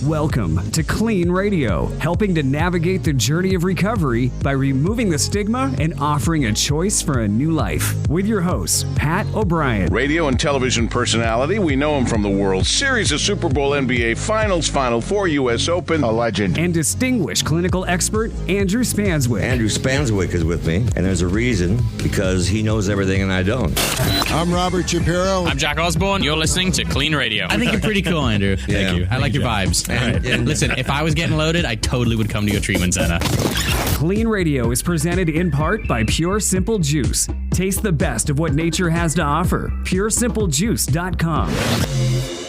Welcome to KLEAN Radio, helping to navigate the journey of recovery by removing the stigma and offering a choice for a new life. With your host, Pat O'Brien. Radio and television personality. We know him from the World Series, the Super Bowl, NBA Finals, Final Four, U.S. Open. A legend. And distinguished clinical expert, Andrew Spanswick. Andrew Spanswick is with me, and there's a reason, because he knows everything and I don't. I'm Robert Shapiro. I'm Jack Osborne. You're listening to KLEAN Radio. I think you're pretty cool, Andrew. Thank you. I like your vibes. And listen, if I was getting loaded, I totally would come to your treatment center. KLEAN Radio is presented in part by Pure Simple Juice. Taste the best of what nature has to offer. PureSimpleJuice.com.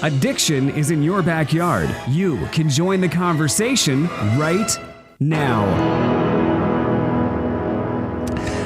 Addiction is in your backyard. You can join the conversation right now.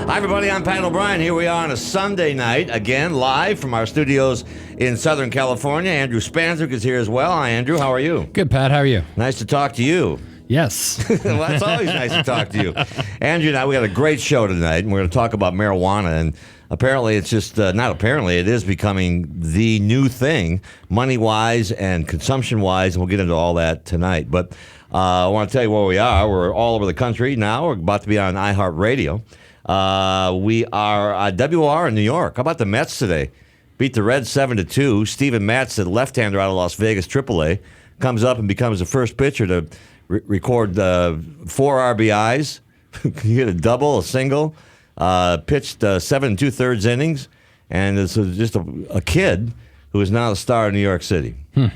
Hi, everybody. I'm Pat O'Brien. Here we are on a Sunday night, again, live from our studios in Southern California. Andrew Spanswick is here as well. Hi, Andrew. How are you? Good, Pat. How are you? Nice to talk to you. Yes. Well, that's always nice to talk to you. Andrew and I, we got a great show tonight, and we're going to talk about marijuana. And apparently, it's just, not apparently, it is becoming the new thing, money-wise and consumption-wise, and we'll get into all that tonight. But I want to tell you where we are. We're all over the country now. We're about to be on iHeart Radio. We are WR in New York. How about the Mets today? Beat the Reds 7-2. Steven Matz, the left-hander out of Las Vegas, AAA, comes up and becomes the first pitcher to record 4 RBIs. He hit a double, a single, pitched 7 2/3 innings, and it's just a kid who is now the star of New York City.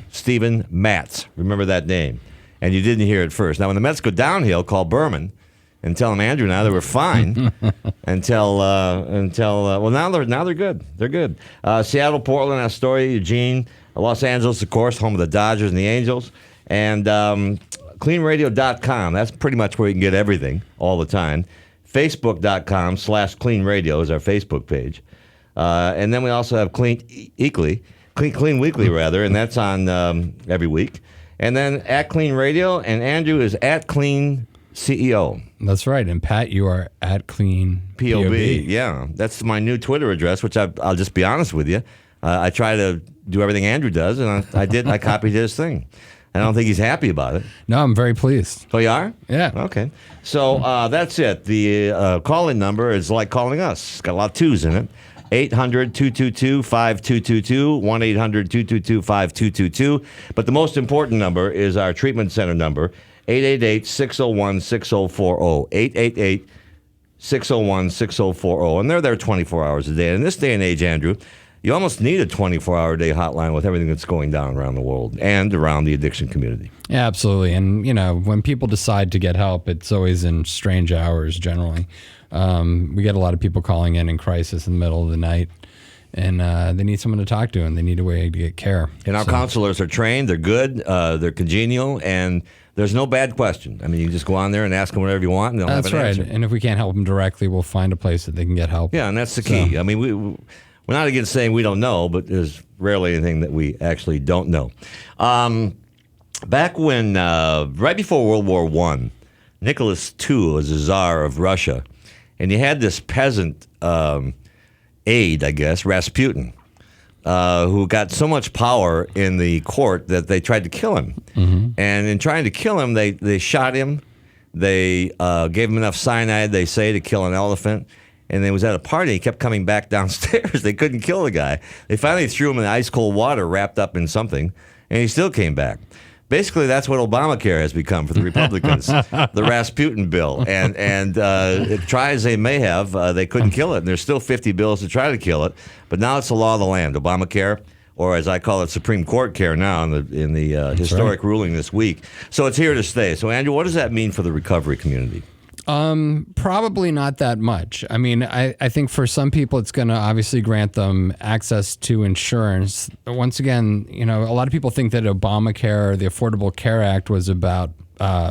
Steven Matz. Remember that name. And you didn't hear it first. Now, when the Mets go downhill, call Berman and tell him, Andrew, now they were fine until well, now they're good. They're good. Seattle, Portland, Astoria, Eugene, Los Angeles, of course, home of the Dodgers and the Angels, and KLEANradio.com. That's pretty much where you can get everything all the time. Facebook.com/KLEAN Radio is our Facebook page, and then we also have KLEAN Weekly, rather, and that's on every week. And then at KLEAN Radio, and Andrew is at KLEAN CEO. That's right. And Pat, you are at KLEAN POB. Yeah, that's my new Twitter address, which I'll just be honest with you. I try to do everything Andrew does, and I copied his thing. I don't think he's happy about it. No, I'm very pleased. Oh, you are? Yeah. Okay. So that's it. The call-in number is like calling us. It's got a lot of twos in it. 800-222-5222, 1-800-222-5222. But the most important number is our treatment center number, 888-601-6040, 888-601-6040. And they're there 24 hours a day. And in this day and age, Andrew, you almost need a 24-hour-a-day hotline with everything that's going down around the world and around the addiction community. Yeah, absolutely. And, when people decide to get help, it's always in strange hours generally. We get a lot of people calling in crisis in the middle of the night, and they need someone to talk to, and they need a way to get care. And our counselors are trained, they're good, they're congenial, and there's no bad question. I mean, you can just go on there and ask them whatever you want, and they'll have an answer. And if we can't help them directly, we'll find a place that they can get help. Yeah, and that's the key. I mean, we're not against saying we don't know, but there's rarely anything that we actually don't know. Back when, right before World War I, Nicholas II was the Tsar of Russia, and you had this peasant aide, I guess, Rasputin, who got so much power in the court that they tried to kill him. Mm-hmm. And in trying to kill him, they shot him. They gave him enough cyanide, they say, to kill an elephant. And they was at a party. He kept coming back downstairs. They couldn't kill the guy. They finally threw him in ice-cold water wrapped up in something, and he still came back. Basically, that's what Obamacare has become for the Republicans, the Rasputin bill. And try as they may have, they couldn't kill it. And there's still 50 bills to try to kill it. But now it's the law of the land, Obamacare, or as I call it, Supreme Court care now in the historic ruling this week. So it's here to stay. So, Andrew, what does that mean for the recovery community? Probably not that much. I mean, I think for some people it's going to obviously grant them access to insurance. But once again, a lot of people think that Obamacare or the Affordable Care Act was about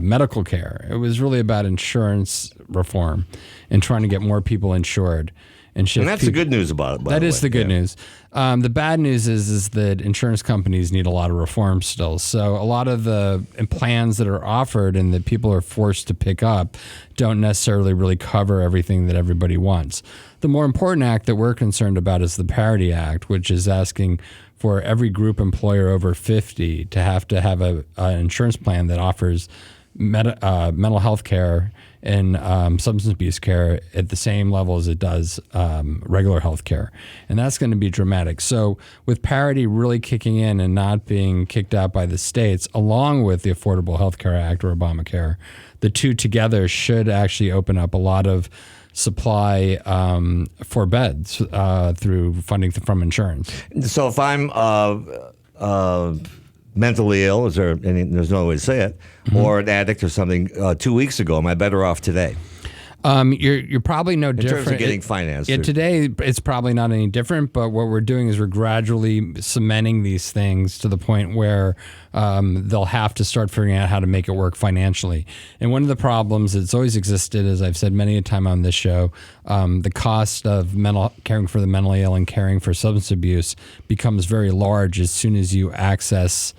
medical care. It was really about insurance reform and trying to get more people insured. And that's the good news about it, by the way. That is the good news. The bad news is that insurance companies need a lot of reform still. So a lot of the plans that are offered and that people are forced to pick up don't necessarily really cover everything that everybody wants. The more important act that we're concerned about is the Parity Act, which is asking for every group employer over 50 to have an insurance plan that offers mental health care and substance abuse care at the same level as it does regular health care. And that's going to be dramatic. So with parity really kicking in and not being kicked out by the states, along with the Affordable Health Care Act or Obamacare, the two together should actually open up a lot of supply for beds through funding from insurance. So if I'm mentally ill, there's no way to say it, or an addict or something 2 weeks ago, am I better off today? You're probably no different. In terms of getting financed. Yeah, today it's probably not any different, but what we're doing is we're gradually cementing these things to the point where they'll have to start figuring out how to make it work financially. And one of the problems that's always existed, as I've said many a time on this show, the cost of caring for the mentally ill and caring for substance abuse becomes very large as soon as you access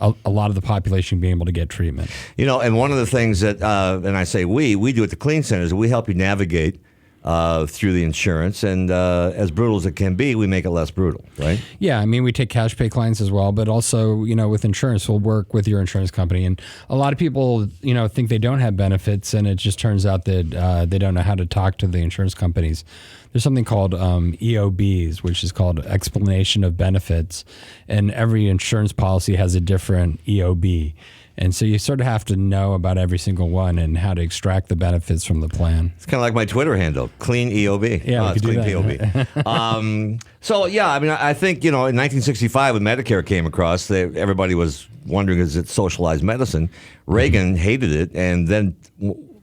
a lot of the population being able to get treatment. And one of the things that, and I say we do at the KLEAN Center, is we help you navigate through the insurance, and as brutal as it can be, we make it less brutal, right? Yeah, I mean, we take cash pay clients as well, but also, with insurance, we'll work with your insurance company. And a lot of people, think they don't have benefits, and it just turns out that they don't know how to talk to the insurance companies. There's something called EOBs, which is called Explanation of Benefits, and every insurance policy has a different EOB. And so you sort of have to know about every single one and how to extract the benefits from the plan. It's kind of like my Twitter handle, Clean EOB. Yeah, it's Clean POB. So, yeah, I mean, I think, in 1965 when Medicare came across, everybody was wondering, is it socialized medicine? Reagan hated it and then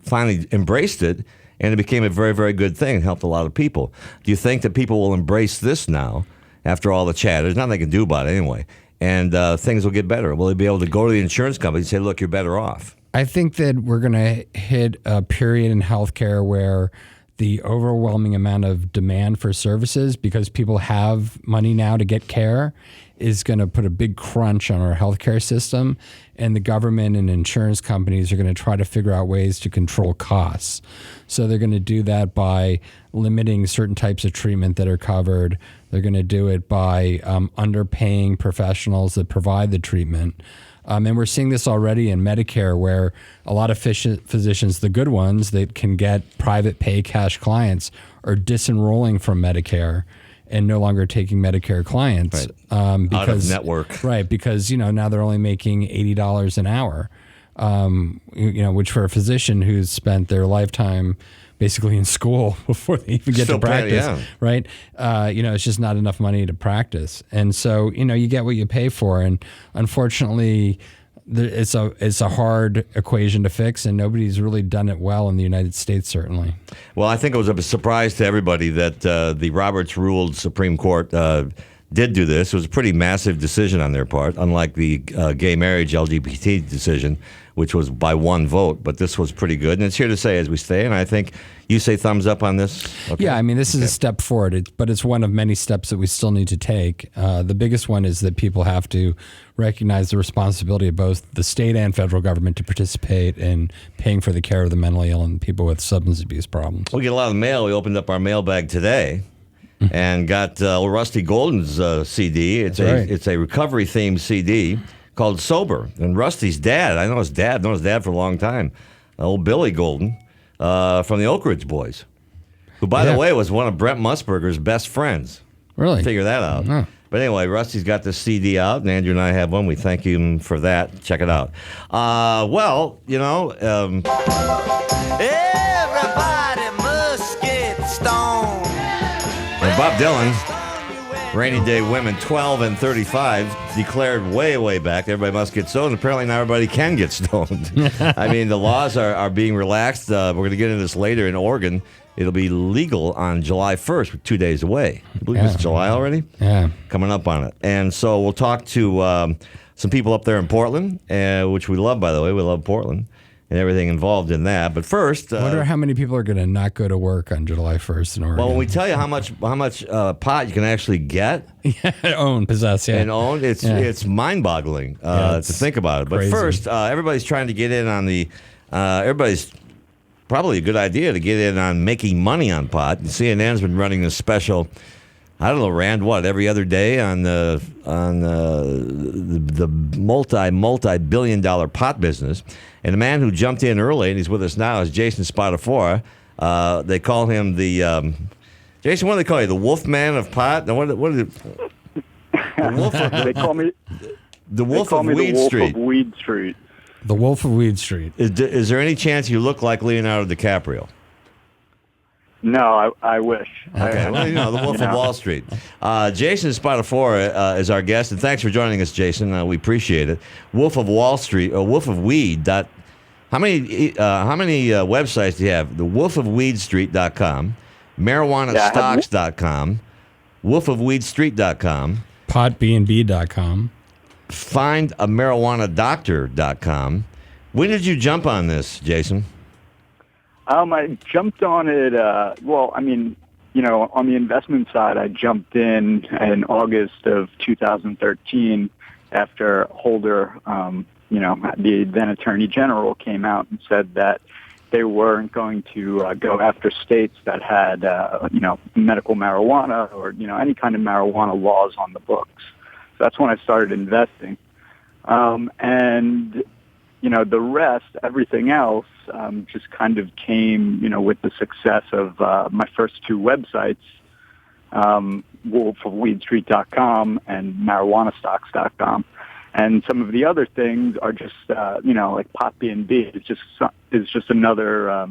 finally embraced it, and it became a very, very good thing and helped a lot of people. Do you think that people will embrace this now after all the chat? There's nothing they can do about it anyway. And things will get better. Will they be able to go to the insurance company and say, look, you're better off? I think that we're going to hit a period in healthcare where the overwhelming amount of demand for services, because people have money now to get care, is going to put a big crunch on our healthcare system. And the government and insurance companies are going to try to figure out ways to control costs. So they're going to do that by limiting certain types of treatment that are covered. They're going to do it by underpaying professionals that provide the treatment. And we're seeing this already in Medicare, where a lot of physicians, the good ones that can get private pay cash clients, are disenrolling from Medicare and no longer taking Medicare clients. Right. Out of network. Right, because now they're only making $80 an hour, which for a physician who's spent their lifetime basically in school before they even get to practice, right? It's just not enough money to practice. And so, you get what you pay for. And unfortunately, it's a hard equation to fix, and nobody's really done it well in the United States, certainly. Well, I think it was a surprise to everybody that the Roberts ruled Supreme Court did do this. It was a pretty massive decision on their part, unlike the gay marriage LGBT decision, which was by one vote. But this was pretty good. And it's here to say as we stay, and I think you say thumbs up on this? Okay. Yeah, I mean, this is a step forward, but it's one of many steps that we still need to take. The biggest one is that people have to recognize the responsibility of both the state and federal government to participate in paying for the care of the mentally ill and people with substance abuse problems. We get a lot of mail. We opened up our mailbag today and got Rusty Golden's CD. It's a recovery-themed CD called Sober. And Rusty's dad, I know his dad, known his dad for a long time, old Billy Golden from the Oak Ridge Boys, who, by the way, was one of Brent Musburger's best friends. Really? Figure that out. Oh. But anyway, Rusty's got this CD out, and Andrew and I have one. We thank him for that. Check it out. Everybody must get stoned. And Bob Dylan, Rainy Day Women 12 and 35, declared way, way back, everybody must get stoned. Apparently not everybody can get stoned. I mean, the laws are being relaxed. We're going to get into this later in Oregon. It'll be legal on July 1st, 2 days away. I believe it's July already? Yeah. Coming up on it. And so we'll talk to some people up there in Portland, which we love, by the way. We love Portland and everything involved in that. But first... I wonder how many people are going to not go to work on July 1st in Oregon. Well, when we tell you how much pot you can actually get... possess, and own, it's mind-boggling to think about it. But crazy. First, everybody's trying to get in on the... everybody's... Probably a good idea to get in on making money on pot. CNN's been running this special I don't know, Rand, what, every other day on the multi-billion-dollar pot business. And the man who jumped in early, and he's with us now, is Jason Spatafora. They call him the Jason. What do they call you? The Wolfman of pot? What is it? The Wolf of, they call me the Wolf of Weed Street. The Wolf of Weed Street. The Wolf of Weed Street. Is there any chance you look like Leonardo DiCaprio? No, I wish. Okay, well, the Wolf of Wall Street. Jason Spatafora is our guest, and thanks for joining us, Jason. We appreciate it. Wolf of Wall Street, or Wolf of Weed. How many websites do you have? The wolfofweedstreet.com, marijuanastocks.com, wolfofweedstreet.com, potbnb.com, findamarijuanadoctor.com. When did you jump on this, Jason? I jumped on it, on the investment side, I jumped in August of 2013 after Holder, the then Attorney General came out and said that they weren't going to go after states that had, medical marijuana or, any kind of marijuana laws on the books. So that's when I started investing. The rest, everything else, just kind of came, with the success of my first two websites, wolfofweedstreet.com and marijuanastocks.com. And some of the other things are just, like PotBNB. It's just another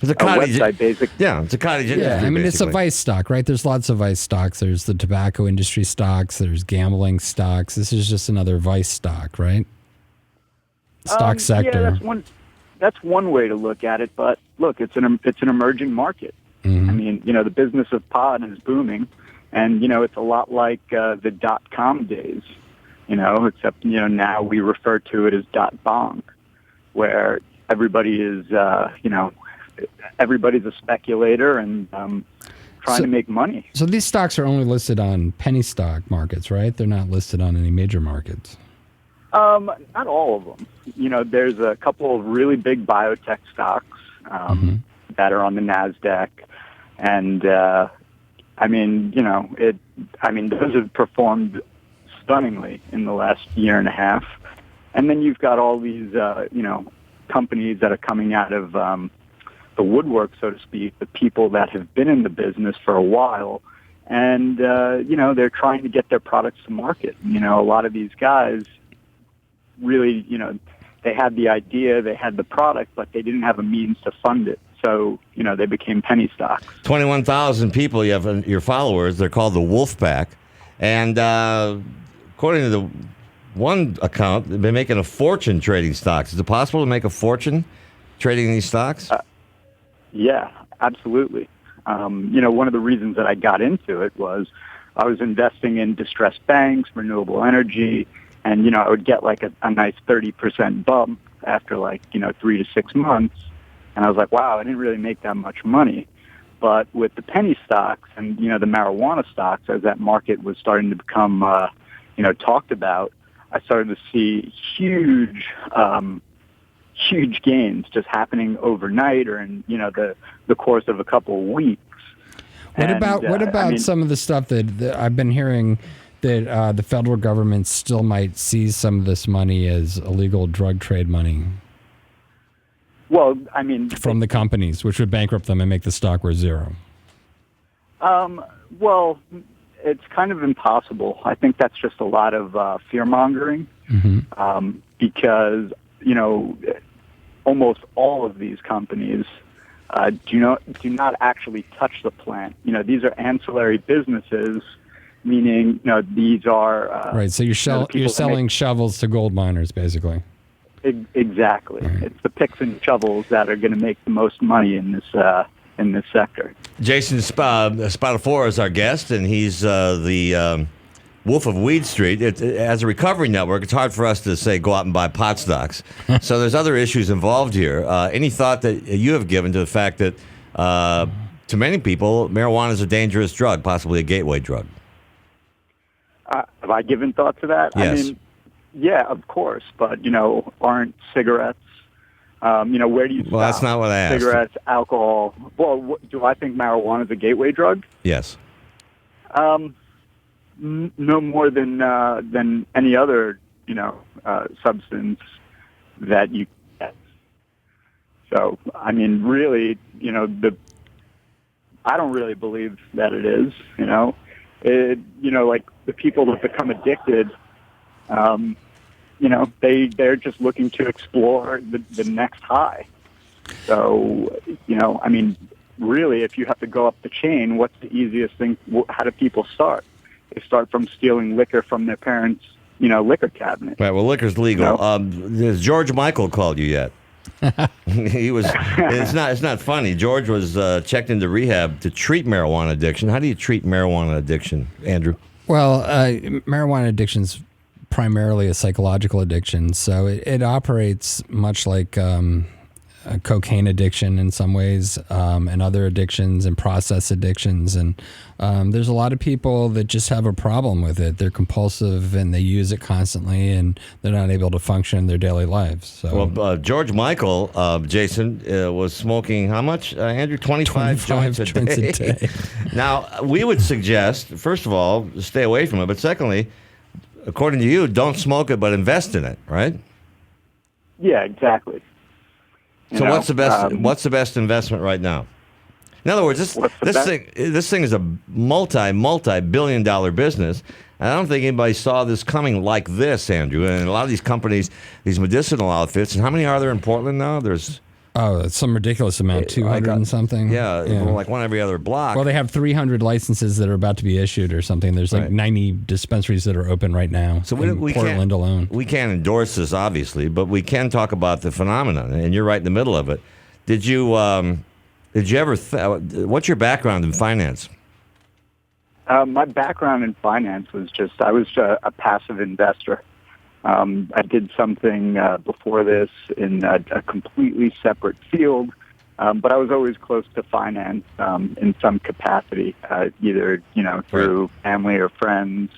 it's a cottage, website, basically. Yeah, it's a cottage industry. Yeah, I mean, basically. it's a vice stock, right? There's lots of vice stocks. There's the tobacco industry stocks. There's gambling stocks. This is just another vice stock, right? Stock sector. Yeah, that's one way to look at it. But look, it's an emerging market. Mm-hmm. I mean, the business of pot is booming, and it's a lot like the .com days. Except now we refer to it as .bong, where everybody is everybody's a speculator and trying to make money. So these stocks are only listed on penny stock markets, right? They're not listed on any major markets. Not all of them. There's a couple of really big biotech stocks that are on the NASDAQ, and those have performed stunningly in the last year and a half. And then you've got all these, companies that are coming out of the woodwork, so to speak, the people that have been in the business for a while, and they're trying to get their products to market. A lot of these guys really, they had the idea, they had the product, but they didn't have a means to fund it. So, they became penny stocks. 21,000 people you have your followers. They're called the Wolf Pack. And according to the one account, they've been making a fortune trading stocks. Is it possible to make a fortune trading these stocks? Yeah, absolutely. One of the reasons that I got into it was I was investing in distressed banks, renewable energy, and, I would get like a nice 30% bump after 3 to 6 months. And I was like, wow, I didn't really make that much money. But with the penny stocks and, the marijuana stocks, as that market was starting to become, talked about, I started to see huge gains just happening overnight or in, the course of a couple of weeks. What about some of the stuff that I've been hearing that the federal government still might seize some of this money as illegal drug trade money? Well, from the companies, which would bankrupt them and make the stock worth zero. Well, it's kind of impossible. I think that's just a lot of fear-mongering because, almost all of these companies do not actually touch the plant. These are ancillary businesses, meaning, these are... right, so you're selling shovels to gold miners, basically. Exactly. Right. It's the picks and shovels that are going to make the most money in this sector. Jason Spatafora is our guest, and he's the Wolf of Weed Street. As a recovery network, it's hard for us to say go out and buy pot stocks. So there's other issues involved here. Any thought that you have given to the fact that to many people, marijuana is a dangerous drug, possibly a gateway drug? Have I given thought to that? Yes. Yeah, of course, but aren't cigarettes? Where do you stop? Well, that's not what I asked. Cigarettes, alcohol. Well, do I think marijuana is a gateway drug? Yes. No more than any other, substance that you get. So, I mean, really, I don't really believe that it is, like the people that become addicted, they're just looking to explore the next high. So, I mean, really, if you have to go up the chain, what's the easiest thing? How do people start? They start from stealing liquor from their parents' liquor cabinet. Right. Well, liquor's legal. Has George Michael called you yet? He was. It's not funny. George was checked into rehab to treat marijuana addiction. How do you treat marijuana addiction, Andrew? Well, marijuana addiction's primarily a psychological addiction, so it operates much like a cocaine addiction in some ways, and other addictions and process addictions. And there's a lot of people that just have a problem with it. They're compulsive and they use it constantly, and they're not able to function in their daily lives. So, well, George Michael, Jason, was smoking how much, Andrew? 25 joints a day. Now, we would suggest, first of all, stay away from it. But secondly, according to you, don't smoke it, but invest in it, right? Yeah, exactly. So what's the best investment right now? In other words, this thing is a multi-billion-dollar business. And I don't think anybody saw this coming like this, Andrew. And a lot of these companies, these medicinal outfits, and how many are there in Portland now? There's it's some ridiculous amount, 200 and something. Yeah, like one every other block. Well, they have 300 licenses that are about to be issued or something. There's like 90 dispensaries that are open right now in Portland alone. We can't endorse this, obviously, but we can talk about the phenomenon, and you're right in the middle of it. Did you ever, what's your background in finance? My background in finance was I was a passive investor. I did something before this in a completely separate field, but I was always close to finance in some capacity, either through family or friends.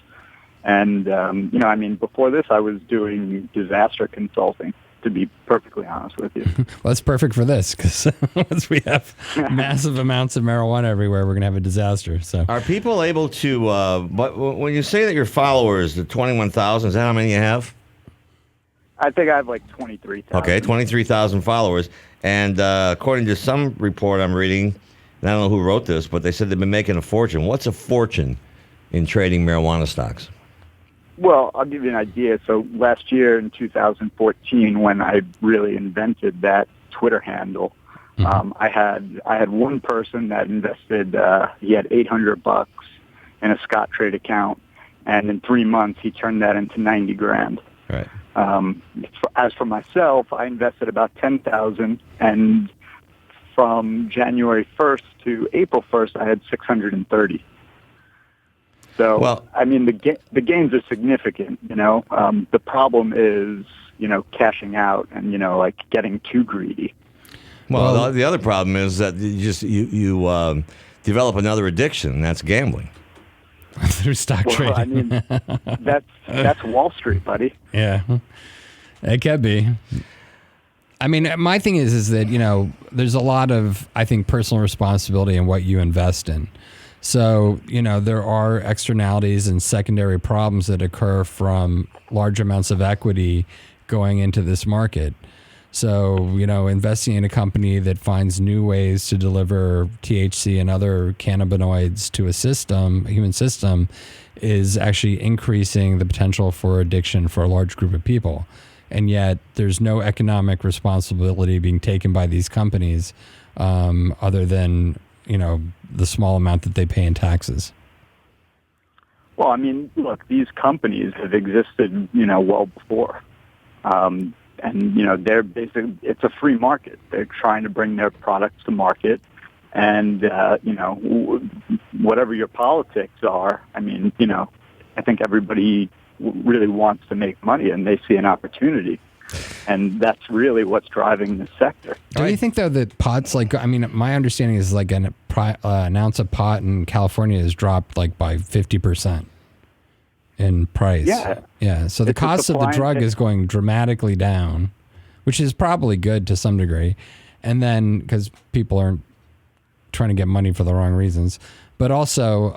And I mean, before this, I was doing disaster consulting. To be perfectly honest with you, well, that's perfect for this because once we have massive amounts of marijuana everywhere, we're going to have a disaster. So, are people able to? But when you say that your followers, the 21,000, is that how many you have? I think I have like 23,000. Okay, 23,000 followers, and according to some report I'm reading, and I don't know who wrote this, but they said they've been making a fortune. What's a fortune in trading marijuana stocks? Well, I'll give you an idea. So last year in 2014, when I really invented that Twitter handle, I had one person that invested. He had $800 in a Scott Trade account, and in 3 months he turned that into $90,000. Right. As for myself, I invested about $10,000, and from January 1st to April 1st, I had $630. So, well, I mean, the gains are significant, The problem is, cashing out and, like getting too greedy. Well, the other problem is that you develop another addiction, and that's gambling. Through stock trading. I mean, that's Wall Street, buddy. Yeah, it can be. I mean, my thing is that, there's a lot of, I think, personal responsibility in what you invest in. So, there are externalities and secondary problems that occur from large amounts of equity going into this market. So, investing in a company that finds new ways to deliver THC and other cannabinoids to a human system, is actually increasing the potential for addiction for a large group of people. And yet there's no economic responsibility being taken by these companies other than, the small amount that they pay in taxes. Well, I mean, look, these companies have existed, well before. And, they're basically, it's a free market. They're trying to bring their products to market. And, whatever your politics are, I mean, I think everybody really wants to make money and they see an opportunity. And that's really what's driving the sector. Do you think, though, that pot's my understanding is like an ounce of pot in California has dropped like by 50% in price. Yeah. So the cost of the drug is going dramatically down, which is probably good to some degree. And then because people aren't trying to get money for the wrong reasons, but also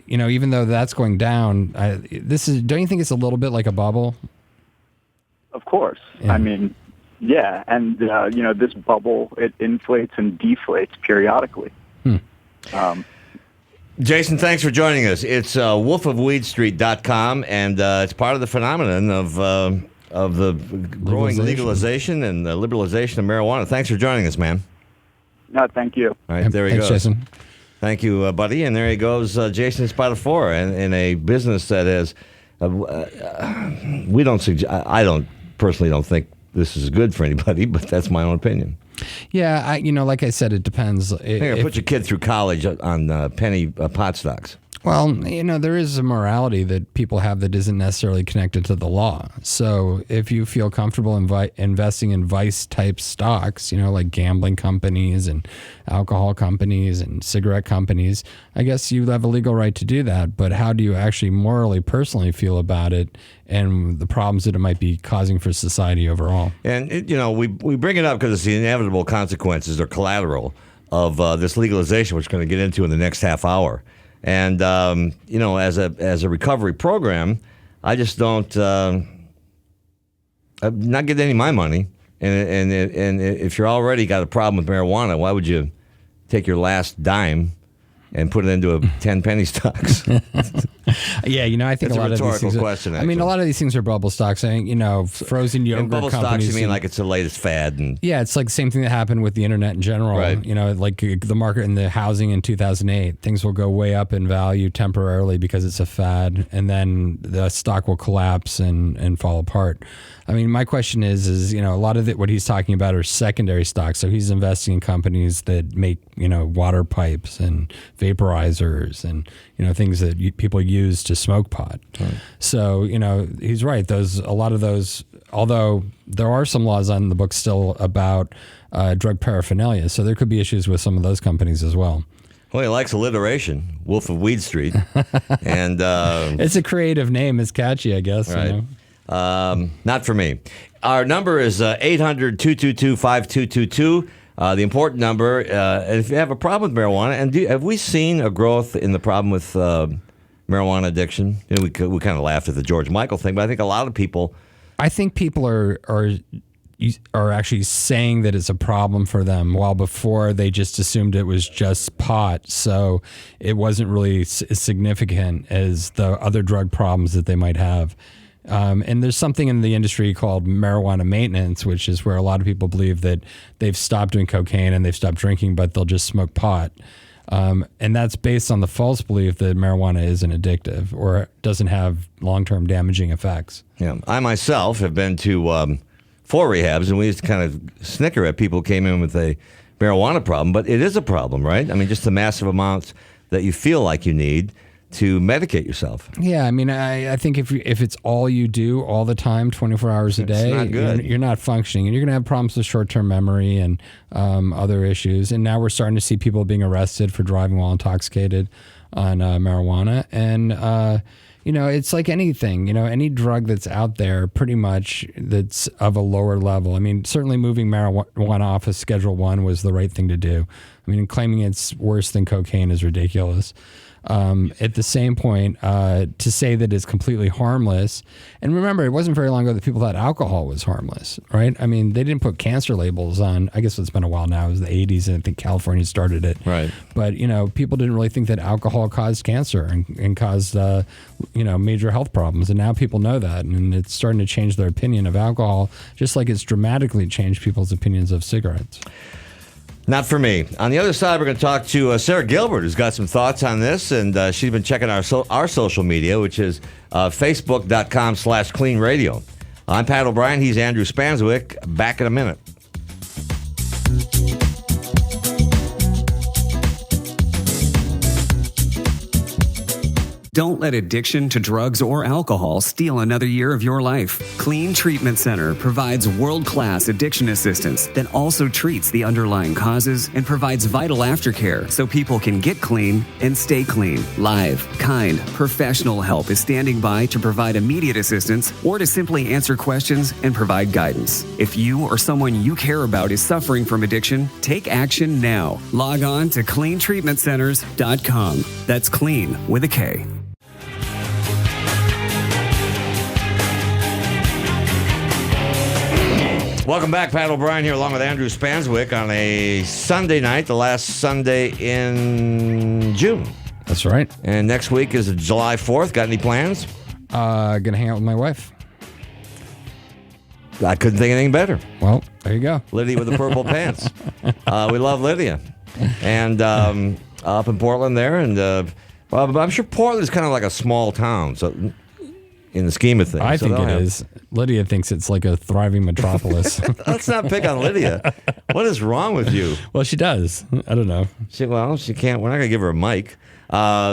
even though that's going down, don't you think it's a little bit like a bubble? Of course. Yeah. I mean, yeah. And, this bubble, it inflates and deflates periodically. Jason, thanks for joining us. It's wolfofweedstreet.com, and it's part of the phenomenon of the growing legalization and the liberalization of marijuana. Thanks for joining us, man. No, thank you. All right, there he Thanks, goes. Jason. Thank you, buddy. And there he goes, Jason Spatafora, in a business that has. I don't personally think this is good for anybody, but that's my own opinion. Yeah, like I said, it depends. Hey, put your kid through college on penny pot stocks. Well, there is a morality that people have that isn't necessarily connected to the law. So if you feel comfortable investing in vice-type stocks, like gambling companies and alcohol companies and cigarette companies, I guess you have a legal right to do that. But how do you actually morally, personally feel about it and the problems that it might be causing for society overall? And, we bring it up because it's the inevitable consequences or collateral of this legalization, which we're going to get into in the next half hour. And as a recovery program, I just don't. I'm not getting any of my money. And if you're already got a problem with marijuana, why would you take your last dime and put it into 10 penny stocks? Yeah, I think That's a lot a of these things. question. A lot of these things are bubble stocks. I think frozen yogurt and bubble companies. stocks, you mean like it's the latest fad? And yeah, it's like the same thing that happened with the internet in general. Right. Like the market and the housing in 2008. Things will go way up in value temporarily because it's a fad, and then the stock will collapse and fall apart. I mean, my question is a lot of what he's talking about are secondary stocks. So he's investing in companies that make water pipes and vaporizers and things that people use to smoke pot. Right. So he's right. A lot of those, although there are some laws on the books still about drug paraphernalia, so there could be issues with some of those companies as well. Well, he likes alliteration, Wolf of Weed Street, and it's a creative name. It's catchy, I guess. Right. Not for me. Our number is 800-222-5222. The important number, if you have a problem with marijuana, and have we seen a growth in the problem with marijuana addiction? We kind of laughed at the George Michael thing, but I think a lot of people... I think people are actually saying that it's a problem for them, while before they just assumed it was just pot, so it wasn't really as significant as the other drug problems that they might have. And there's something in the industry called marijuana maintenance, which is where a lot of people believe that they've stopped doing cocaine and they've stopped drinking, but they'll just smoke pot. And that's based on the false belief that marijuana isn't addictive or doesn't have long-term damaging effects. Yeah, I myself have been to 4 rehabs, and we used to kind of snicker at people who came in with a marijuana problem, but it is a problem, right? I mean, just the massive amounts that you feel like you need to medicate yourself. Yeah, I mean, I think if it's all you do all the time, 24 hours a day, not good. You're not functioning, and you're going to have problems with short-term memory and other issues. And now we're starting to see people being arrested for driving while intoxicated on marijuana. And, it's like anything, any drug that's out there pretty much that's of a lower level. I mean, certainly moving marijuana off of Schedule 1 was the right thing to do. I mean, claiming it's worse than cocaine is ridiculous. At the same point, to say that it's completely harmless, and remember, it wasn't very long ago that people thought alcohol was harmless, right? I mean, they didn't put cancer labels on. I guess it's been a while now. It was the 80s, and I think California started it. Right. But, people didn't really think that alcohol caused cancer and caused, major health problems. And now people know that, and it's starting to change their opinion of alcohol, just like it's dramatically changed people's opinions of cigarettes. Not for me. On the other side, we're going to talk to Sarah Gilbert, who's got some thoughts on this, and she's been checking our social media, which is facebook.com/KLEAN Radio. I'm Pat O'Brien. He's Andrew Spanswick. Back in a minute. Don't let addiction to drugs or alcohol steal another year of your life. KLEAN Treatment Center provides world-class addiction assistance that also treats the underlying causes and provides vital aftercare so people can get clean and stay clean. Live, kind, professional help is standing by to provide immediate assistance or to simply answer questions and provide guidance. If you or someone you care about is suffering from addiction, take action now. Log on to cleantreatmentcenters.com. That's clean with a K. Welcome back. Pat O'Brien here along with Andrew Spanswick on a Sunday night, the last Sunday in June. That's right. And next week is July 4th. Got any plans? Gonna hang out with my wife. I couldn't think of anything better. Well, there you go. Lydia with the purple pants. We love Lydia. And up in Portland there. And well, I'm sure Portland is kind of like a small town. So in the scheme of things. I think it is. Lydia thinks it's like a thriving metropolis. Let's not pick on Lydia. What is wrong with you? Well, she does. I don't know. She can't. We're not going to give her a mic.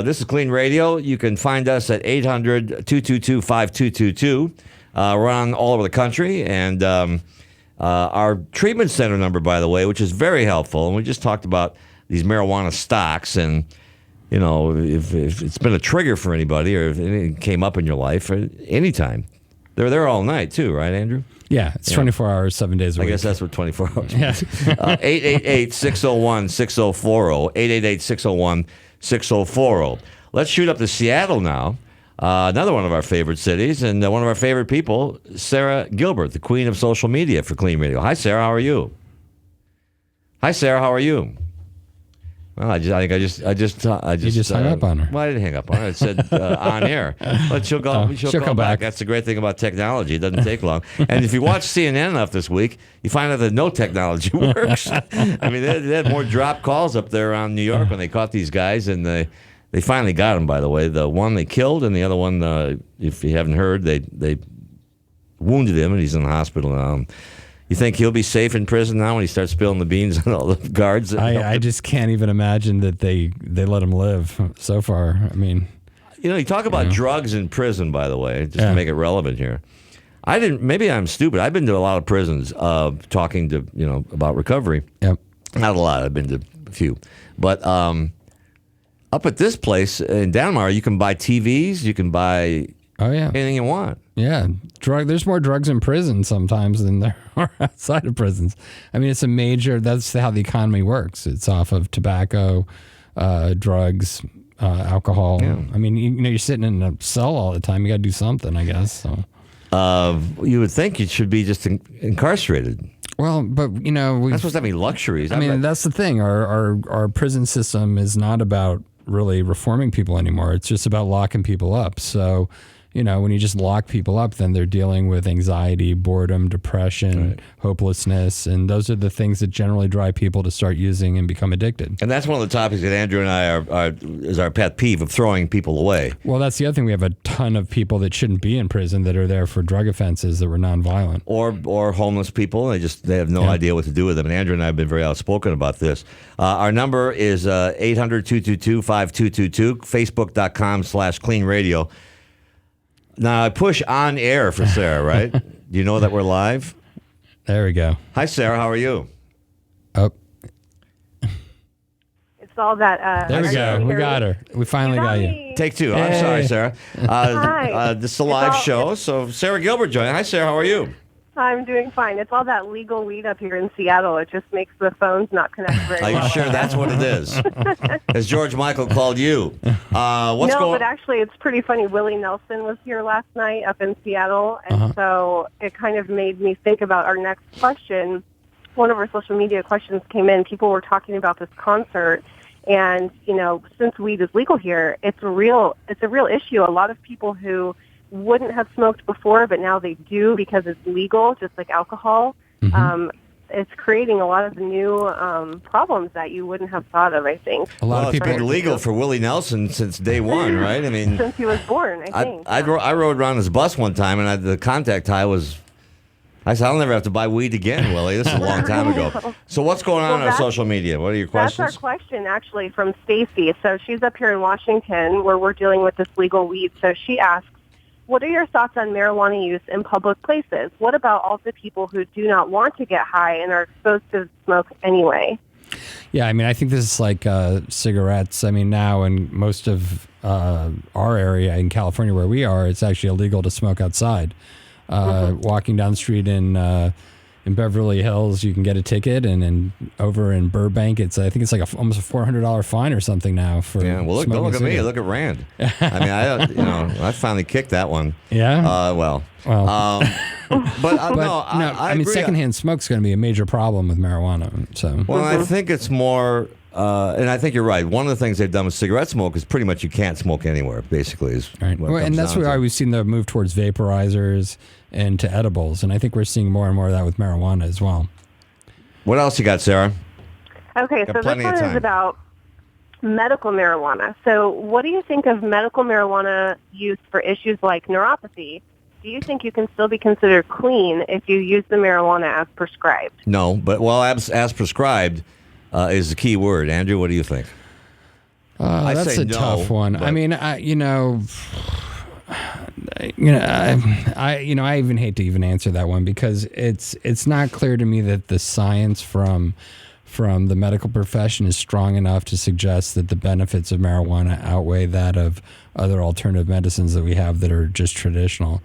This is KLEAN Radio. You can find us at 800-222-5222. We're on all over the country. And our treatment center number, by the way, which is very helpful. And we just talked about these marijuana stocks. And, you know, if it's been a trigger for anybody or if anything came up in your life, or anytime. They're there all night, too, right, Andrew? Yeah, it's 24 hours, 7 days a week. I guess that's what 24 hours Yeah. 888-601-6040. 888-601-6040. Let's shoot up to Seattle now. Another one of our favorite cities and one of our favorite people, Sarah Gilbert, the queen of social media for KLEAN Radio. Hi, Sarah. How are you? Hi, Sarah. How are you? Well, I just You just hung up on her. Well, I didn't hang up on her. It said on air, but she'll go. She'll come back. That's the great thing about technology. It doesn't take long. And if you watch CNN enough this week, you find out that no technology works. I mean, they had more drop calls up there around New York when they caught these guys, and they finally got him. By the way, the one they killed, and the other one, if you haven't heard, they wounded him, and he's in the hospital now. You think he'll be safe in prison now when he starts spilling the beans on all the guards? I just can't even imagine that they let him live so far. I mean, you talk about drugs in prison, by the way, just to make it relevant here. Maybe I'm stupid. I've been to a lot of prisons talking to, about recovery. Yep. Not a lot. I've been to a few. But up at this place in Danmar, you can buy TVs, you can buy anything you want. Yeah, there's more drugs in prison sometimes than there are outside of prisons. I mean, that's how the economy works. It's off of tobacco, drugs, alcohol. Yeah. I mean, you're sitting in a cell all the time. You got to do something, I guess. So. You would think you should be just incarcerated. Well, but we're not supposed to have any luxuries. I mean, that's the thing. Our prison system is not about really reforming people anymore. It's just about locking people up. So, when you just lock people up, then they're dealing with anxiety, boredom, depression, hopelessness, and those are the things that generally drive people to start using and become addicted. And that's one of the topics that Andrew and I is our pet peeve of throwing people away. Well, that's the other thing. We have a ton of people that shouldn't be in prison that are there for drug offenses that were nonviolent. Or homeless people. They have no idea what to do with them. And Andrew and I have been very outspoken about this. Our number is 800-222-5222, Facebook.com/KLEAN Radio. Now, I push on air for Sarah, right? Do you know that we're live? There we go. Hi, Sarah. How are you? Oh. It's all that. There we go. We got her. We finally got you. Take two. Hey. I'm sorry, Sarah. Hi. This is a live show. So Sarah Gilbert joined. Hi, Sarah. How are you? I'm doing fine. It's all that legal weed up here in Seattle. It just makes the phones not connect very well. Are you sure that's what it is? Has George Michael called you? But actually it's pretty funny. Willie Nelson was here last night up in Seattle, and so it kind of made me think about our next question. One of our social media questions came in. People were talking about this concert, and, since weed is legal here, it's a real issue. A lot of people who wouldn't have smoked before, but now they do because it's legal, just like alcohol. It's creating a lot of new problems that you wouldn't have thought of, I think. It's been legal for Willie Nelson since day one, right? I mean, since he was born, I think. I rode around his bus one time, and the contact high was I said, I'll never have to buy weed again, Willie. This is a long time ago. So what's going on our social media? What are your questions? That's our question, actually, from Stacy. So she's up here in Washington where we're dealing with this legal weed. So she asks, what are your thoughts on marijuana use in public places? What about also people who do not want to get high and are exposed to smoke anyway? Yeah, I mean, I think this is like cigarettes. I mean, now in most of our area in California where we are, it's actually illegal to smoke outside. Walking down the street in Beverly Hills, you can get a ticket, and over in Burbank, I think it's like almost a $400 fine or something now for. Yeah, well, don't look at me. Look at Rand. I mean, I finally kicked that one. Yeah. Well. I mean, agree. secondhand smoke's going to be a major problem with marijuana. So. Well, I think it's more. And I think you're right. One of the things they've done with cigarette smoke is pretty much you can't smoke anywhere, basically. Is right. And that's why we've seen the move towards vaporizers and to edibles. And I think we're seeing more and more of that with marijuana as well. What else you got, Sarah? Okay, so this one is about medical marijuana. So what do you think of medical marijuana use for issues like neuropathy? Do you think you can still be considered clean if you use the marijuana as prescribed? No, but as prescribed is the key word. Andrew, what do you think? That's a tough one. I mean, I even hate to even answer that one because it's not clear to me that the science from the medical profession is strong enough to suggest that the benefits of marijuana outweigh that of other alternative medicines that we have that are just traditional.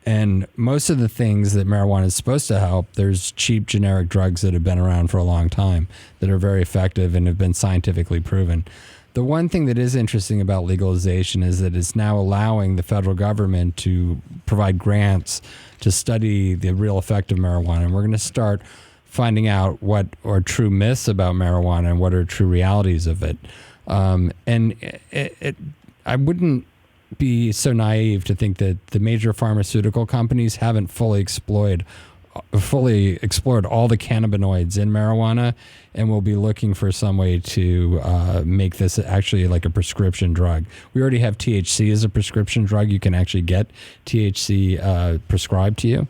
And most of the things that marijuana is supposed to help, there's cheap generic drugs that have been around for a long time that are very effective and have been scientifically proven. The one thing that is interesting about legalization is that it's now allowing the federal government to provide grants to study the real effect of marijuana. And we're going to start finding out what are true myths about marijuana and what are true realities of it. I wouldn't be so naive to think that the major pharmaceutical companies haven't fully explored all the cannabinoids in marijuana and will be looking for some way to make this actually like a prescription drug. We already have THC as a prescription drug. You can actually get THC prescribed to you.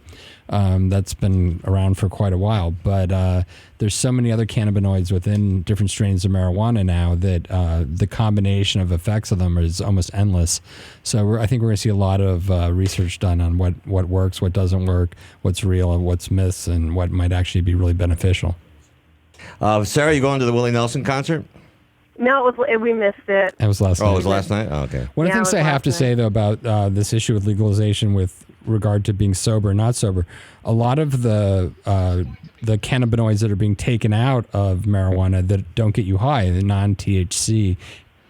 That's been around for quite a while, but there's so many other cannabinoids within different strains of marijuana now that the combination of effects of them is almost endless. So I think we're going to see a lot of research done on what works, what doesn't work, what's real, and what's myths, and what might actually be really beneficial. Sarah, you going to the Willie Nelson concert? No, we missed it. It was last night. Oh, it was last night? Oh, okay. One of the things I have to say, though, about this issue with legalization with regard to being sober or not sober, a lot of the cannabinoids that are being taken out of marijuana that don't get you high, the non-THC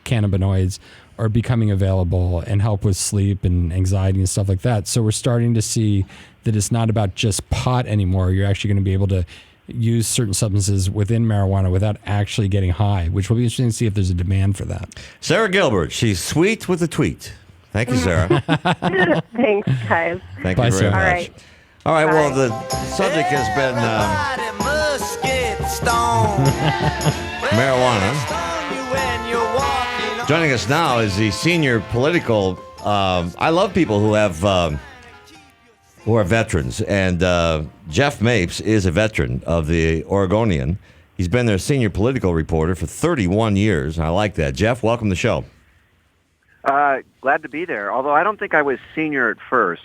cannabinoids, are becoming available and help with sleep and anxiety and stuff like that. So we're starting to see that it's not about just pot anymore. You're actually going to be able to use certain substances within marijuana without actually getting high, which will be interesting to see if there's a demand for that. Sarah Gilbert, she's sweet with a tweet. Thank you, Sarah. Thanks, guys. Thank you very much. All right, well, the subject has been marijuana. Joining us now is the senior political. I love people who are veterans, and Jeff Mapes is a veteran of the Oregonian. He's been their senior political reporter for 31 years. I like that. Jeff, welcome to the show. Glad to be there. Although I don't think I was senior at first.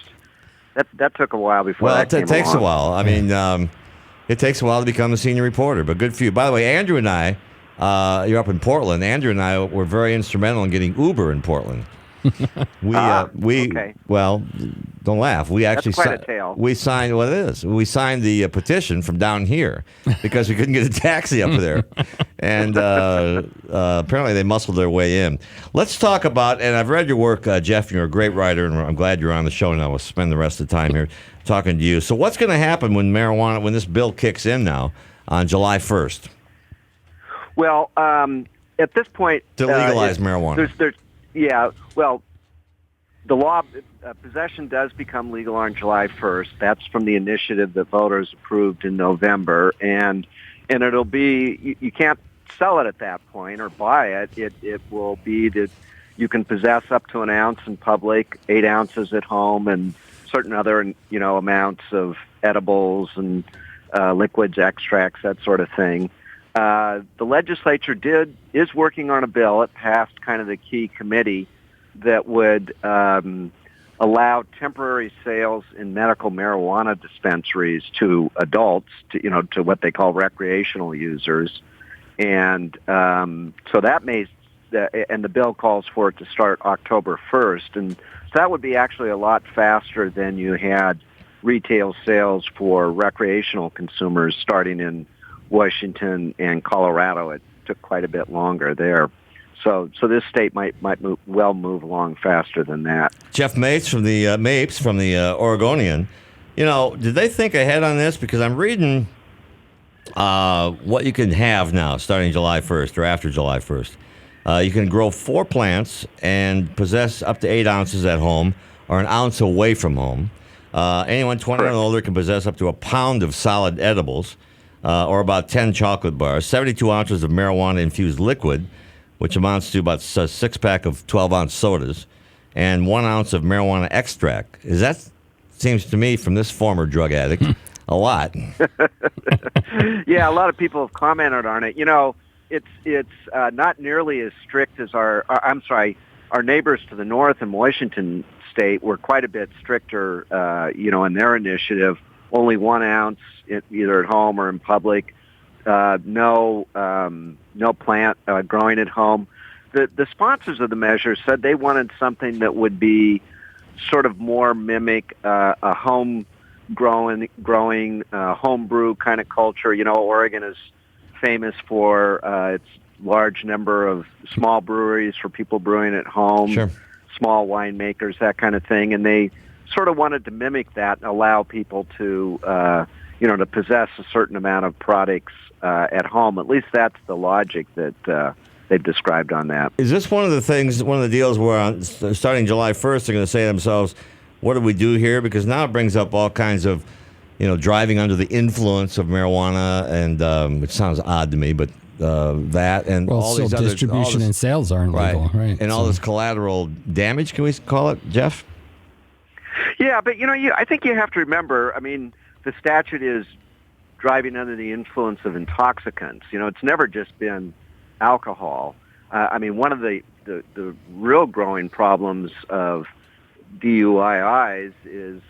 That took a while before. Well, that came it takes along. a while. I mean, it takes a while to become a senior reporter, but good for you. By the way, Andrew and I, you're up in Portland. Andrew and I were very instrumental in getting Uber in Portland. Okay. Well, don't laugh. We actually That's quite a tale. We signed what it is. We signed the petition from down here because we couldn't get a taxi up there, and apparently they muscled their way in. Let's talk about. And I've read your work, Jeff. You're a great writer, and I'm glad you're on the show. And I will spend the rest of the time here talking to you. So, what's going to happen when this bill kicks in now on July 1st? Well, at this point, to legalize marijuana. Well, the law, possession does become legal on July 1st. That's from the initiative that voters approved in November, and it'll be you can't sell it at that point or buy it. It will be that you can possess up to an ounce in public, 8 ounces at home, and certain other, amounts of edibles and liquids, extracts, that sort of thing. The legislature is working on a bill. It passed kind of the key committee that would allow temporary sales in medical marijuana dispensaries to adults, to what they call recreational users. And so and the bill calls for it to start October 1st. And so that would be actually a lot faster than you had retail sales for recreational consumers starting in Washington and Colorado. It took quite a bit longer there. So this state might move along faster than that. Jeff Mapes from the Oregonian, did they think ahead on this? Because I'm reading what you can have now starting July 1st or after July 1st. You can grow 4 plants and possess up to 8 ounces at home or an ounce away from home. Anyone 20 and older can possess up to a pound of solid edibles or about 10 chocolate bars, 72 ounces of marijuana-infused liquid, which amounts to about a 6-pack of 12-ounce sodas, and 1 ounce of marijuana extract. Seems to me, from this former drug addict, a lot. Yeah, a lot of people have commented on it. It's not nearly as strict as our neighbors to the north in Washington State were quite a bit stricter, in their initiative. Only 1 ounce, either at home or in public. No plant growing at home. The sponsors of the measure said they wanted something that would be sort of more mimic a home growing home brew kind of culture. Oregon is famous for its large number of small breweries for people brewing at home, sure. Small winemakers, that kind of thing, and they sort of wanted to mimic that and allow people to to possess a certain amount of products at home. At least that's the logic that they've described on that. Is this one of the deals where starting July 1st, they're going to say to themselves, what do we do here? Because now it brings up all kinds of, driving under the influence of marijuana, and which sounds odd to me, but that and all these other distribution and sales aren't legal, right? And all this collateral damage, can we call it, Jeff? Yeah, but I think you have to remember. I mean, the statute is driving under the influence of intoxicants. It's never just been alcohol. One of the real growing problems of DUIs is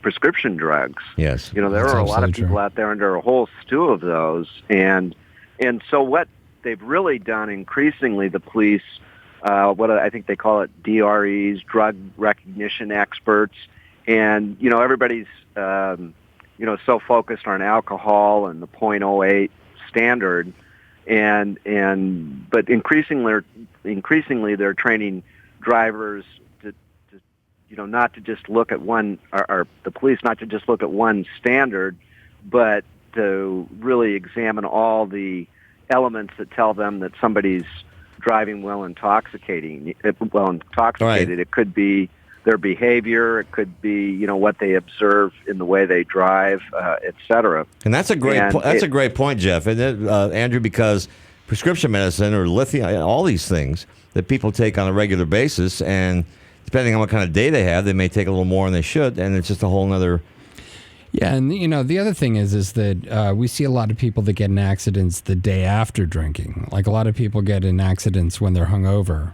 prescription drugs. Yes, there are a lot of people out there under a whole stew of those, and so what they've really done increasingly, the police, what I think they call it DREs, drug recognition experts, and everybody's so focused on alcohol and the .08 standard, but increasingly they're training drivers to not to just look at one, or the police not to just look at one standard, but to really examine all the elements that tell them that somebody's driving well intoxicated. Right. It could be their behavior. It could be what they observe in the way they drive, etc. And that's a great point, Jeff, and Andrew, because prescription medicine or lithium, all these things that people take on a regular basis, and depending on what kind of day they have, they may take a little more than they should, and it's just a whole nother. Yeah, and the other thing is that we see a lot of people that get in accidents the day after drinking. Like a lot of people get in accidents when they're hungover.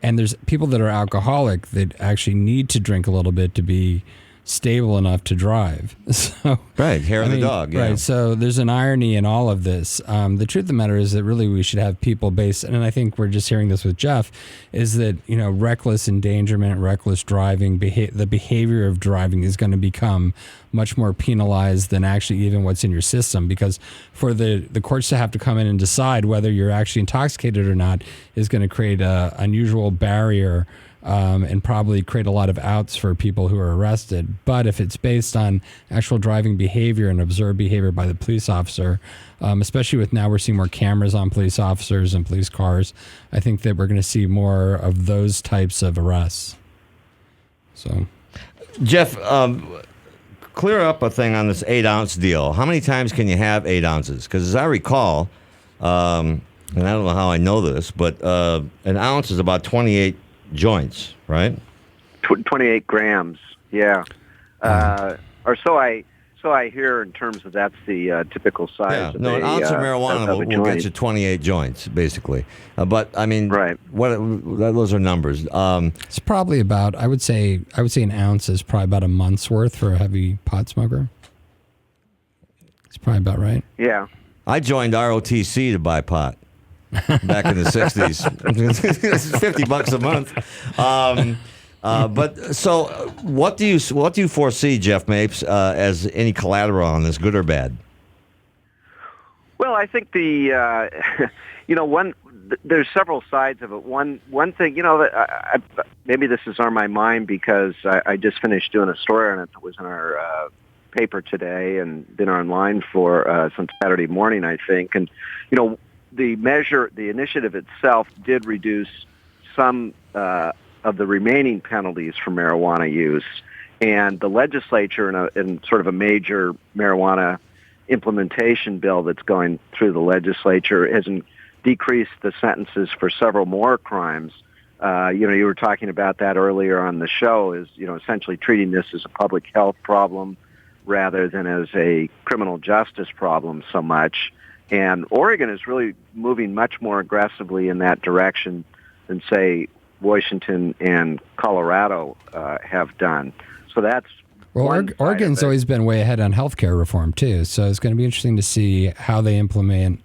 And there's people that are alcoholic that actually need to drink a little bit to be stable enough to drive. So, right, hair of the dog. Yeah. Right, so there's an irony in all of this. The truth of the matter is that really we should have people based, and I think we're just hearing this with Jeff, is that reckless endangerment, reckless driving, the behavior of driving is going to become much more penalized than actually even what's in your system, because for the courts to have to come in and decide whether you're actually intoxicated or not is going to create a unusual barrier and probably create a lot of outs for people who are arrested. But if it's based on actual driving behavior and observed behavior by the police officer, especially with now we're seeing more cameras on police officers and police cars, I think that we're going to see more of those types of arrests. So, Jeff, clear up a thing on this 8-ounce deal. How many times can you have 8 ounces? Because as I recall, and I don't know how I know this, but an ounce is about 28 joints, right? 28 grams. Yeah, or so I hear in terms of that's the typical size. Yeah, of an ounce of marijuana of a will get joint. you 28 joints, basically. But I mean, right? Those are numbers. It's probably about. I would say an ounce is probably about a month's worth for a heavy pot smoker. It's probably about right. Yeah. I joined ROTC to buy pot back in the 60s. It's $50 a month. But so, what do you foresee, Jeff Mapes, as any collateral on this, good or bad? Well, I think there's several sides of it. One thing, maybe this is on my mind because I just finished doing a story on it that was in our paper today and been online for since Saturday morning, I think. And the initiative itself did reduce some of the remaining penalties for marijuana use, and the legislature in sort of a major marijuana implementation bill that's going through the legislature has decreased the sentences for several more crimes. You were talking about that earlier on the show, is essentially treating this as a public health problem rather than as a criminal justice problem so much. And Oregon is really moving much more aggressively in that direction than, say, Washington and Colorado have done. So that's Oregon's always been way ahead on healthcare reform too. So it's going to be interesting to see how they implement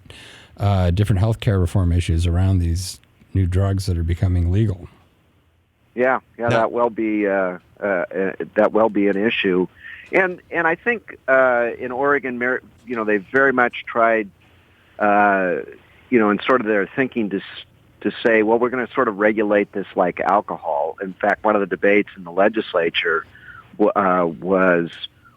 different healthcare reform issues around these new drugs that are becoming legal. Yeah, that will be an issue, and I think in Oregon, they've very much tried, in sort of their thinking to say, well, we're going to sort of regulate this like alcohol. In fact, one of the debates in the legislature was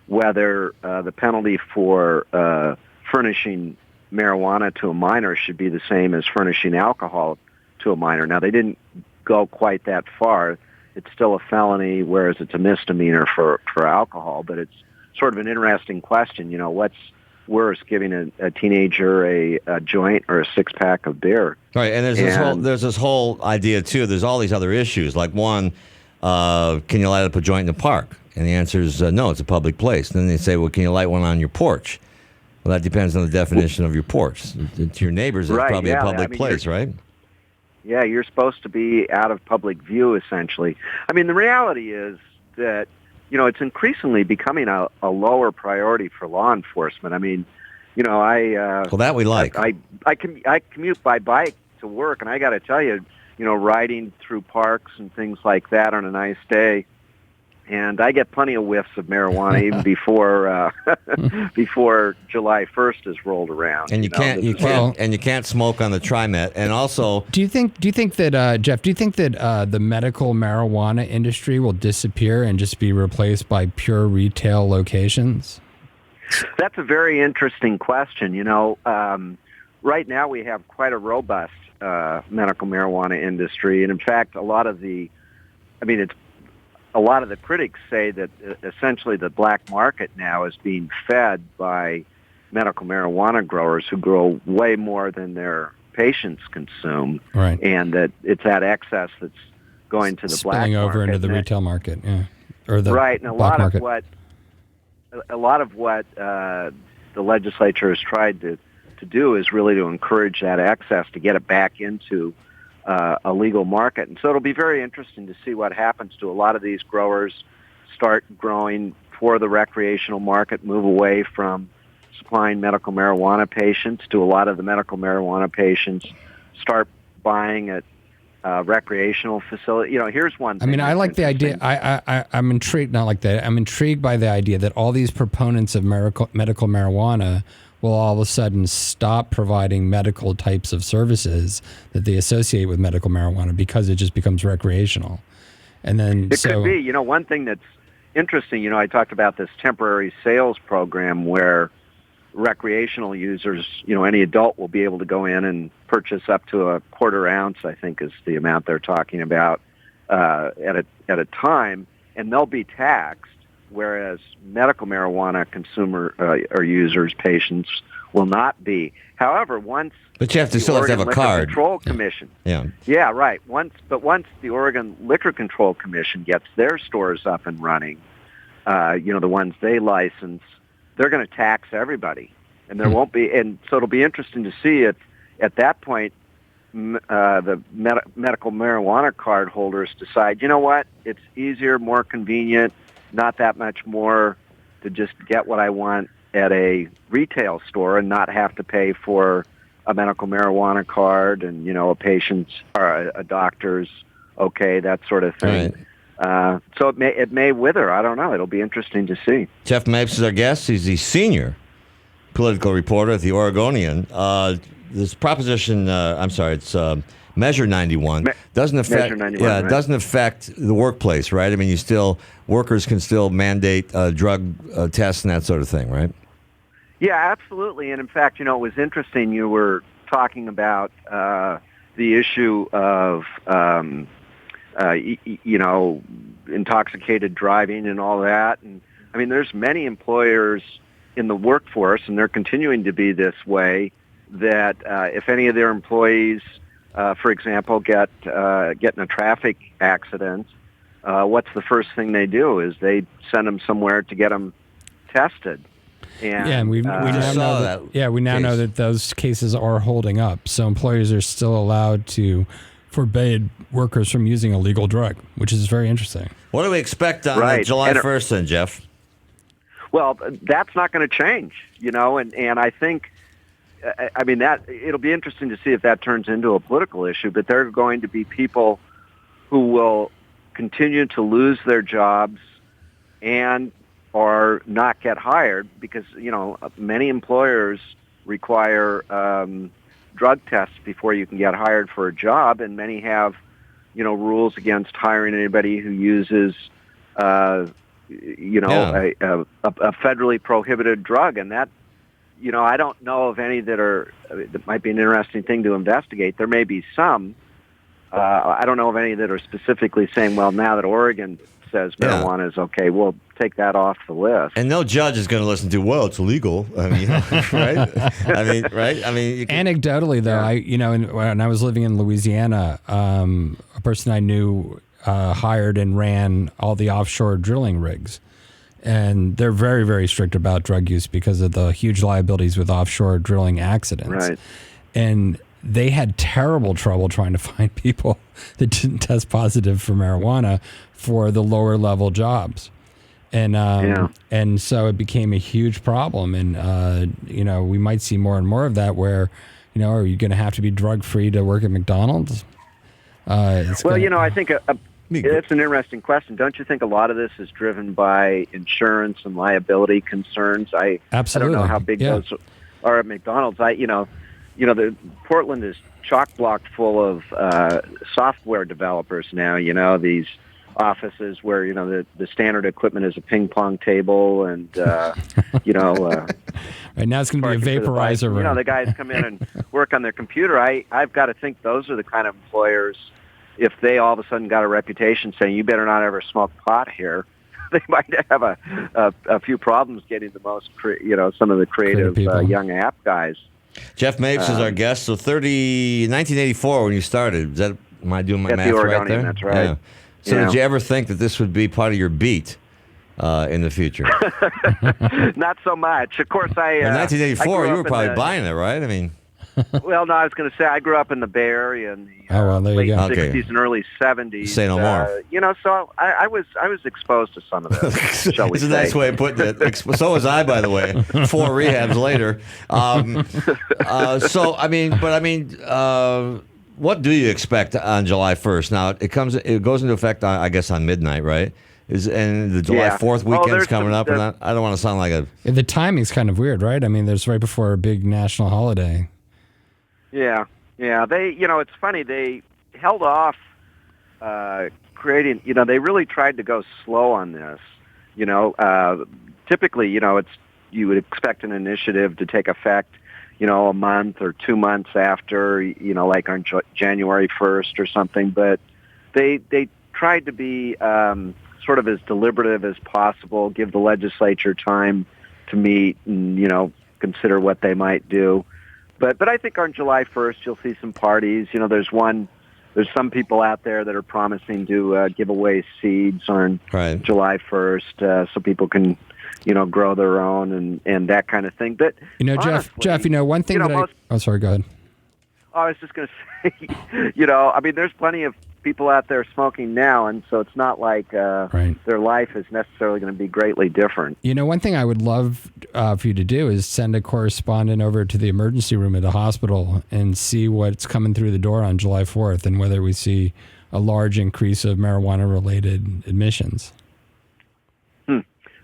whether the penalty for furnishing marijuana to a minor should be the same as furnishing alcohol to a minor. Now, they didn't go quite that far. It's still a felony, whereas it's a misdemeanor for alcohol. But it's sort of an interesting question. What's worse, giving a teenager a joint or a six-pack of beer? Right, and there's this whole idea too. There's all these other issues. Like one, can you light up a joint in the park? And the answer is no. It's a public place. And then they say, well, can you light one on your porch? Well, that depends on the definition of your porch. To your neighbors, it's probably a public place, right? Yeah, you're supposed to be out of public view, essentially. I mean, the reality is that, it's increasingly becoming a lower priority for law enforcement. I mean, well, that we like. I commute by bike to work, and I got to tell you, riding through parks and things like that on a nice day, and I get plenty of whiffs of marijuana even before July 1st is rolled around. And you can't smoke on the TriMet. And also, do you think that Jeff? Do you think that the medical marijuana industry will disappear and just be replaced by pure retail locations? That's a very interesting question. Right now we have quite a robust medical marijuana industry, and in fact, a lot of the critics say that essentially the black market now is being fed by medical marijuana growers who grow way more than their patients consume, right? And that it's that excess that's going to the black market. Spilling over into the retail market, yeah, or the right. And a black lot market. of what the legislature has tried to do is really to encourage that excess to get it back into a legal market. And so it'll be very interesting to see what happens to a lot of these growers start growing for the recreational market, move away from supplying medical marijuana patients to a lot of the medical marijuana patients start buying at recreational facility. Here's one thing. I mean, I like the idea. I'm intrigued, not like that. I'm intrigued by the idea that all these proponents of medical marijuana will all of a sudden stop providing medical types of services that they associate with medical marijuana because it just becomes recreational. And then it could be, one thing that's interesting, I talked about this temporary sales program where recreational users, any adult will be able to go in and purchase up to a quarter ounce, I think is the amount they're talking about, at a time, and they'll be taxed whereas medical marijuana consumer or users, patients, will not be. However, once but you have to still have to have a card. Control Commission. Yeah. Yeah, right. Once the Oregon Liquor Control Commission gets their stores up and running, the ones they license, they're going to tax everybody, and there won't be. And so it'll be interesting to see if at that point the medical marijuana card holders decide, you know what, it's easier, more convenient, not that much more to just get what I want at a retail store and not have to pay for a medical marijuana card and, a patient's or a doctor's that sort of thing. Right. So it may wither. I don't know. It'll be interesting to see. Jeff Mapes is our guest. He's the senior political reporter at the Oregonian. This proposition, it's Measure 91 doesn't affect. Measure 91, it doesn't affect the workplace, right? I mean, workers can still mandate drug tests and that sort of thing, right? Yeah, absolutely. And in fact, it was interesting. You were talking about the issue of intoxicated driving and all that. And I mean, there's many employers in the workforce, and they're continuing to be this way, that if any of their employees, for example, get in a traffic accident, what's the first thing they do is they send them somewhere to get them tested. And we now know that those cases are holding up. So employers are still allowed to forbid workers from using a legal drug, which is very interesting. What do we expect on July 1st then, Jeff? Well, that's not going to change, and I think, that it'll be interesting to see if that turns into a political issue, but there are going to be people who will continue to lose their jobs and or not get hired because, many employers require drug tests before you can get hired for a job, and many have, rules against hiring anybody who uses, a federally prohibited drug. And that, I don't know of any that might be an interesting thing to investigate. There may be some. I don't know of any that are specifically saying, well, now that Oregon says marijuana is okay, we'll take that off the list. And no judge is going to listen to, well, it's illegal. I mean, right? Right? I mean, anecdotally, though, when I was living in Louisiana, a person I knew hired and ran all the offshore drilling rigs. And they're very, very strict about drug use because of the huge liabilities with offshore drilling accidents. Right. And they had terrible trouble trying to find people that didn't test positive for marijuana for the lower level jobs. And and so it became a huge problem. And, we might see more and more of that where, are you going to have to be drug free to work at McDonald's? I think it's an interesting question. Don't you think a lot of this is driven by insurance and liability concerns? Absolutely. I don't know how big those are at McDonald's. The Portland is chock-blocked full of software developers now. These offices where the standard equipment is a ping pong table, and right now it's going to be a vaporizer room. The guys come in and work on their computer. I've got to think those are the kind of employers. If they all of a sudden got a reputation saying you better not ever smoke pot here, they might have a few problems getting the most some of the creative young app guys. Jeff Mapes is our guest. So 1984 when you started. Am I doing my math right there? That's right. Yeah. So did you ever think that this would be part of your beat in the future? Not so much. Of course, in 1984, you were probably buying it, right? I mean. Well, no, I was going to say I grew up in the Bay Area in the late 60s and early 70s. Say no more. So I was exposed to some of this. It's a nice way of putting it. So was I, by the way. 4 rehabs later. What do you expect on July 1st? Now it goes into effect, I guess, on midnight, right? And the July 4th weekend's coming up, and I don't want to sound like the timing's kind of weird, right? I mean, there's right before a big national holiday. Yeah. They, it's funny. They held off creating. They really tried to go slow on this. Typically, you would expect an initiative to take effect, a month or 2 months after, like on January 1st or something. But they tried to be sort of as deliberative as possible, give the legislature time to meet and, consider what they might do. But I think on July 1st, you'll see some parties. There's some people out there that are promising to give away seeds on July 1st so people can, grow their own and that kind of thing. But honestly, Jeff, one thing sorry, go ahead. I was just going to say, there's plenty of people out there smoking now, and so it's not like their life is necessarily going to be greatly different. One thing I would love for you to do is send a correspondent over to the emergency room at the hospital and see what's coming through the door on July 4th and whether we see a large increase of marijuana-related admissions.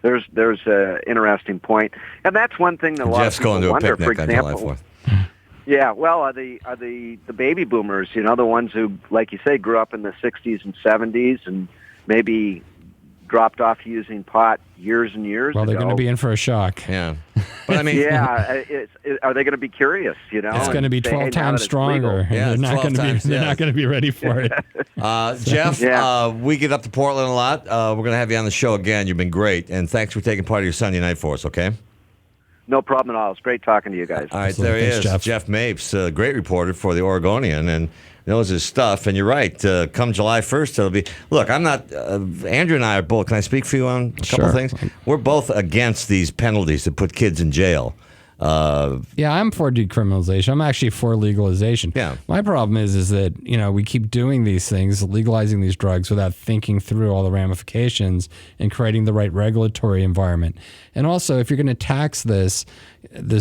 There's an interesting point, and that's one thing that a lot of people wonder. For example, yeah, well, are the baby boomers, the ones who, like you say, grew up in the 60s and 70s and maybe dropped off using pot years and years ago. Well, they're going to be in for a shock. Yeah. But are they going to be curious, It's going to be 12 times stronger. Yeah, they're not going to be ready for it. Jeff, we get up to Portland a lot. We're going to have you on the show again. You've been great. And thanks for taking part of your Sunday night for us, okay? No problem at all. It's great talking to you guys. All right, there he is, Jeff Mapes, a great reporter for the Oregonian, and knows his stuff. And you're right. Come July 1st, it'll be. Look, I'm not. Andrew and I are both. Can I speak for you on a couple of things? We're both against these penalties that put kids in jail. I'm for decriminalization. I'm actually for legalization. Yeah. My problem is that, we keep doing these things, legalizing these drugs without thinking through all the ramifications and creating the right regulatory environment. And also, if you're going to tax this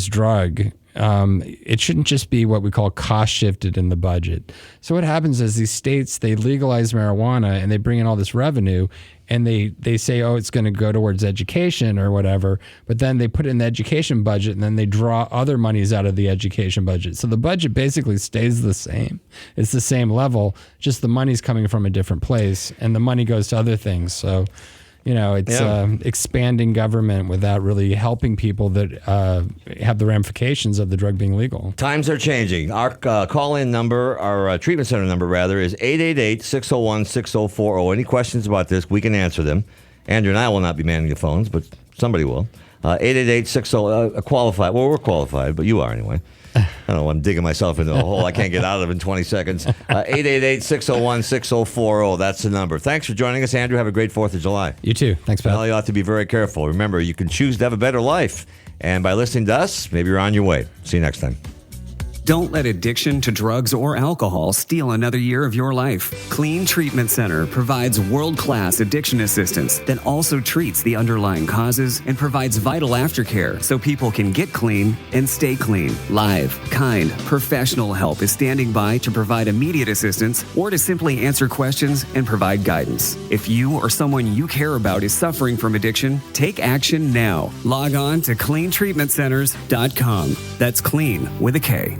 drug, it shouldn't just be what we call cost shifted in the budget. So what happens is these states, they legalize marijuana and they bring in all this revenue and they say, it's going to go towards education or whatever, but then they put it in the education budget and then they draw other monies out of the education budget. So the budget basically stays the same. It's the same level, just the money's coming from a different place and the money goes to other things. So, it's expanding government without really helping people that have the ramifications of the drug being legal. Times are changing. Our call-in number, our treatment center number, rather, is 888-601-6040. Any questions about this, we can answer them. Andrew and I will not be manning the phones, but somebody will. 888-60, qualified. Well, we're qualified, but you are anyway. I don't know. I'm digging myself into a hole I can't get out of in 20 seconds. 888-601-6040. That's the number. Thanks for joining us, Andrew. Have a great 4th of July. You too. Thanks, Pat. Well, you ought to be very careful. Remember, you can choose to have a better life. And by listening to us, maybe you're on your way. See you next time. Don't let addiction to drugs or alcohol steal another year of your life. KLEAN Treatment Center provides world-class addiction assistance that also treats the underlying causes and provides vital aftercare so people can get clean and stay clean. Live, kind, professional help is standing by to provide immediate assistance or to simply answer questions and provide guidance. If you or someone you care about is suffering from addiction, take action now. Log on to cleantreatmentcenters.com. That's clean with a K.